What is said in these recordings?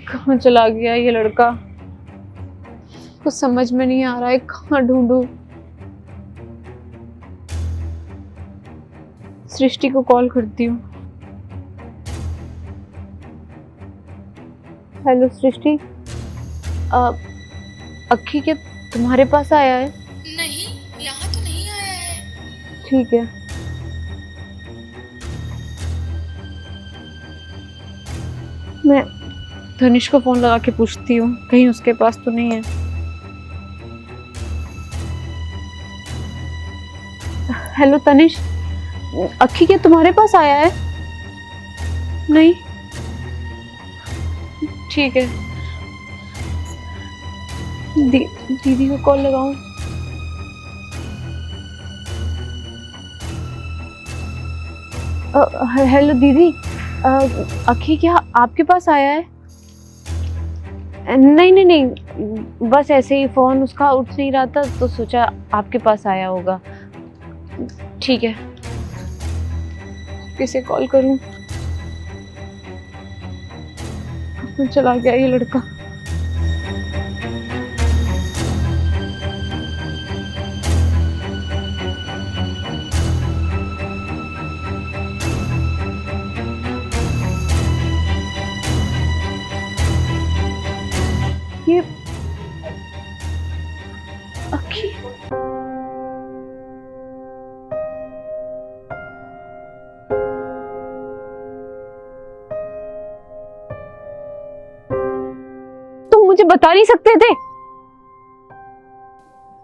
कहाँ चला गया ये लड़का? कुछ समझ में नहीं आ रहा है, कहाँ ढूंढूं। सृष्टि को कॉल करती हूँ। हेलो सृष्टि, अक्की क्या तुम्हारे पास आया है? नहीं, यहाँ तो नहीं आया है। ठीक है। मैं धनुष को फोन लगा के पूछती हूँ, कहीं उसके पास तो नहीं है। हेलो तनिष, अक्की क्या तुम्हारे पास आया है? नहीं, ठीक है। दीदी को कॉल लगाऊं? हेलो दीदी, अक्की क्या आपके पास आया है? नहीं नहीं नहीं, बस ऐसे ही फोन उसका उठ नहीं रहा था तो सोचा आपके पास आया होगा। ठीक है, किसे कॉल करूं? चला गया ये लड़का। ये अक्की, तुम मुझे बता नहीं सकते थे?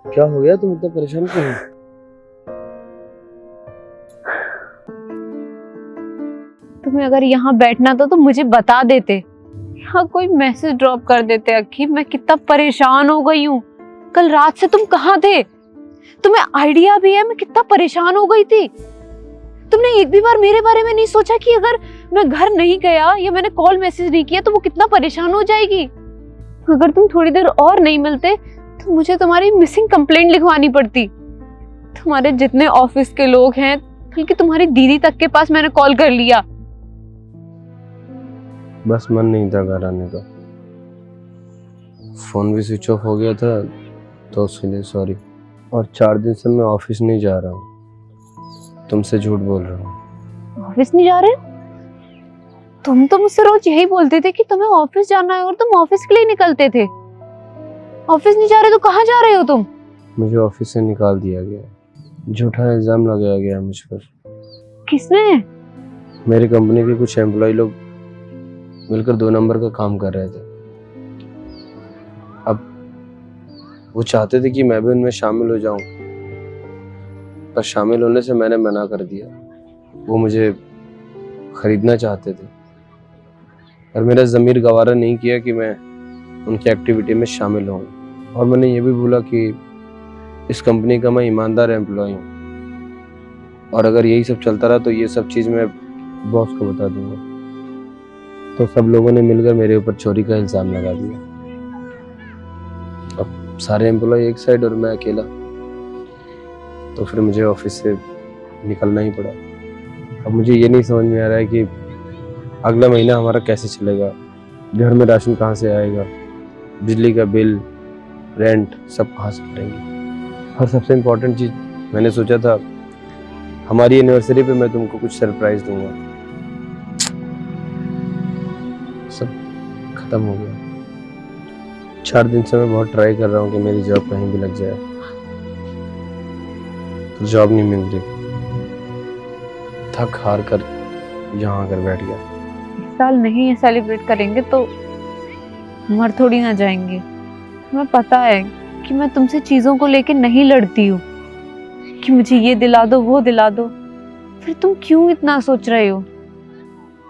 क्या हो गया, तुम इतना परेशान क्यों हो? तुम्हें अगर यहाँ बैठना था तो मुझे बता देते, यहाँ कोई मैसेज ड्रॉप कर देते। अक्की, मैं कितना परेशान हो गई हूँ। कल रात से तुम कहाँ थे? तुम्हें आइडिया भी है मैं कितना परेशान हो गई थी? तुमने एक भी बार मेरे बारे में नहीं सोचा कि अगर मैं घर नहीं गया या मैंने कॉल मैसेज नहीं किया तो वो कितना परेशान हो जाएगी? अगर तुम थोड़ी देर और नहीं मिलते तो मुझे तुम्हारी मिसिंग कंप्लेंट लिखवानी पड़ती। तुम्हारे जितने ऑफिस के लोग हैं, बल्कि तुम्हारी दीदी तक के पास मैंने कॉल कर लिया। बस मन नहीं था घर आने का, फोन भी स्विच ऑफ हो गया था तो उसके लिए सॉरी। और 4 दिन से मैं ऑफिस नहीं जा रहा हूँ, तुमसे झूठ बोल रहा हूँ। ऑफिस नहीं जा रहे? तुम तो मुझसे रोज यही बोलते थे कि तुम्हें ऑफिस जाना है और तुम ऑफिस के लिए निकलते थे। ऑफिस नहीं जा रहे तो कहाँ जा रहे हो तुम? मुझे ऑफिस से निकाल दिया गया, झूठा इल्जाम लगाया गया मुझ पर। किसने? मेरी कंपनी के कुछ एम्प्लॉय लोग मिलकर 2 नंबर का काम कर रहे थे। अब वो चाहते थे कि मैं भी उनमें शामिल हो जाऊं, पर शामिल होने से मैंने मना कर दिया। वो मुझे खरीदना चाहते थे और मेरा ज़मीर गवारा नहीं किया कि मैं उनकी एक्टिविटी में शामिल हूँ। और मैंने ये भी बोला कि इस कंपनी का मैं ईमानदार एम्प्लॉय हूँ और अगर यही सब चलता रहा तो ये सब चीज़ मैं बॉस को बता दूंगा। तो सब लोगों ने मिलकर मेरे ऊपर चोरी का इल्ज़ाम लगा दिया। अब सारे एम्प्लॉय एक साइड और मैं अकेला, तो फिर मुझे ऑफिस से निकलना ही पड़ा। अब मुझे ये नहीं समझ में आ रहा है कि अगला महीना हमारा कैसे चलेगा, घर में राशन कहाँ से आएगा, बिजली का बिल, रेंट सब कहाँ से भरेंगे। और सबसे इम्पोर्टेंट चीज़, मैंने सोचा था हमारी एनिवर्सरी पे मैं तुमको कुछ सरप्राइज दूंगा, सब खत्म हो गया। 4 दिन से मैं बहुत ट्राई कर रहा हूँ कि मेरी जॉब कहीं भी लग जाए, तो जॉब नहीं मिल रही। थक हार कर यहाँ आकर बैठ गया। इस साल नहीं ये सेलिब्रेट करेंगे तो मर थोड़ी ना जाएंगे। तुम्हें पता है कि मैं तुमसे चीजों को लेके नहीं लड़ती हूँ कि मुझे ये दिला दो वो दिला दो, फिर तुम क्यों इतना सोच रहे हो?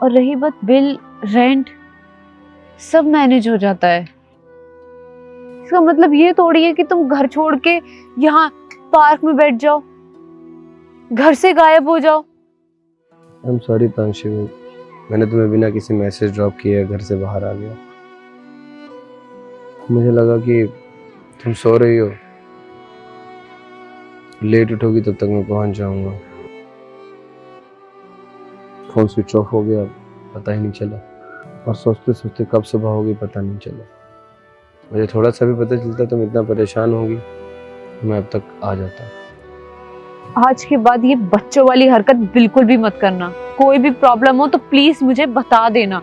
और रही बात बिल, रेंट, सब मैनेज हो जाता है। इसका मतलब ये थोड़ी है कि तुम घर छोड़ के यहाँ पार्क में बैठ जाओ, घर से गायब हो जाओ। आई एम सॉरी प्रांशु, मैंने तुम्हें बिना किसी मैसेज ड्रॉप किए घर से बाहर आ गया। मुझे लगा कि तुम सो रही हो, लेट उठोगी तब तक मैं पहुंच जाऊंगा। फोन स्विच ऑफ हो गया, पता ही नहीं चला। और सोचते सोचते कब सुबह होगी पता नहीं चला। मुझे थोड़ा सा भी पता चलता तुम इतना परेशान होगी, मैं अब तक आ जाता। आज के बाद ये बच्चों वाली हरकत बिल्कुल भी मत करना। कोई भी प्रॉब्लम हो तो प्लीज मुझे बता देना।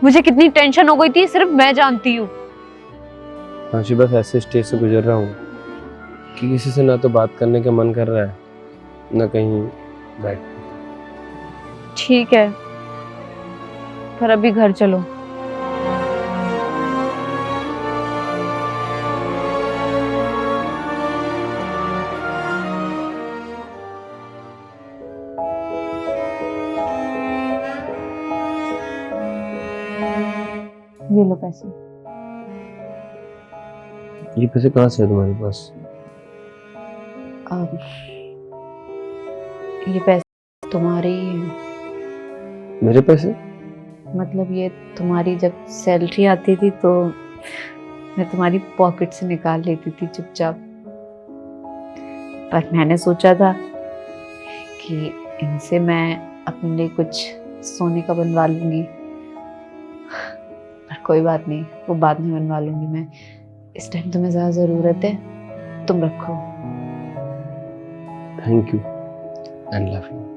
मुझे कितनी टेंशन हो गई थी सिर्फ मैं जानती हूँ। आंशी, बस ऐसे स्टेज से गुजर रहा हूँ कि किसी से ना तो बात करने का मन कर रहा है, ना कहीं बैठ। ठीक है, पर अभी घर चलो। ये लो पैसे। ये पैसे कहाँ से है तुम्हारे पास? अब ये पैसे तुम्हारे ही हैं। मेरे पैसे? मतलब ये तुम्हारी जब सैलरी आती थी तो मैं तुम्हारी पॉकेट से निकाल लेती थी चुपचाप। पर मैंने सोचा था कि इनसे मैं अपने लिए कुछ सोने का बनवा लूंगी। पर कोई बात नहीं, वो बाद में बनवा लूंगी मैं। इस टाइम तुम्हें ज्यादा जरूरत है, तुम रखो। Thank you and love you.